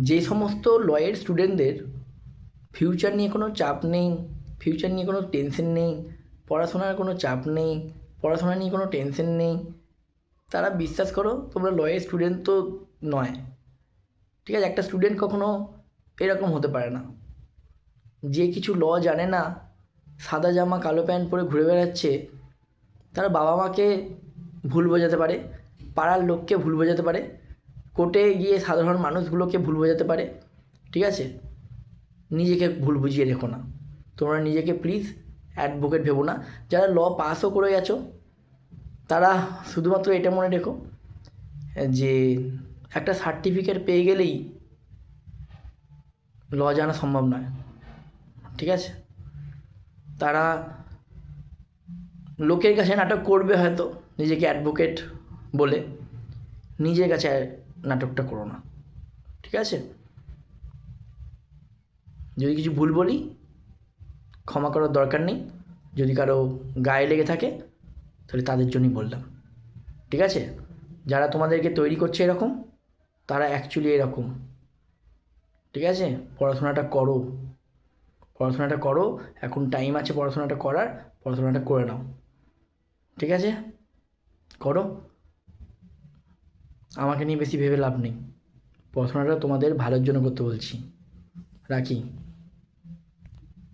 যে সমস্ত লয়ের স্টুডেন্টদের ফিউচার নিয়ে কোনো চাপ নেই, ফিউচার নিয়ে কোনো টেনশন নেই, পড়াশোনার কোনো চাপ নেই, পড়াশোনা নিয়ে কোনো টেনশন নেই, তারা বিশ্বাস করো তোমরা লয়ের স্টুডেন্ট তো নয়। ঠিক আছে, একটা স্টুডেন্ট কখনো এরকম হতে পারে না। যে কিছু ল জানে না, সাদা জামা কালো প্যান্ট পরে ঘুরে বেড়াচ্ছে, তার বাবা মাকে ভুল বোঝাতে পারে, পাড়ার লোককে ভুল বোঝাতে পারে, কোর্টে গিয়ে সাধারণ মানুষগুলোকে ভুল বোঝাতে পারে। ঠিক আছে, নিজেকে ভুল বুঝিয়ে রেখো না। তোমরা নিজেকে প্লিজ অ্যাডভোকেট ভেবো না। যারা ল পাসও করে গেছো তারা শুধুমাত্র এটা মনে রেখো যে একটা সার্টিফিকেট পেয়ে গেলেই ল জানা সম্ভব নয়। ঠিক আছে, তারা লোকের কাছে নাটক করবে হয়তো নিজেকে অ্যাডভোকেট বলে, নিজের কাছে নাটকটা করো না। ঠিক আছে, যদি কিছু ভুল বলি ক্ষমা করার দরকার নেই, যদি কারো গায়ে লেগে থাকে তাহলে তাদের জন্যই বললাম। ঠিক আছে, যারা তোমাদেরকে তৈরি করছে এরকম, তারা অ্যাকচুয়ালি এরকম। ঠিক আছে, পড়াশোনাটা করো, পড়াশোনাটা করো, এখন টাইম আছে পড়াশোনাটা করার, পড়াশোনাটা করে নাও। ঠিক আছে, করো, আমাকে নিয়ে বেশি ভেবে লাভ নেই। পড়াশোনাটা তোমাদের ভালোর জন্য করতে বলছি। রাখি।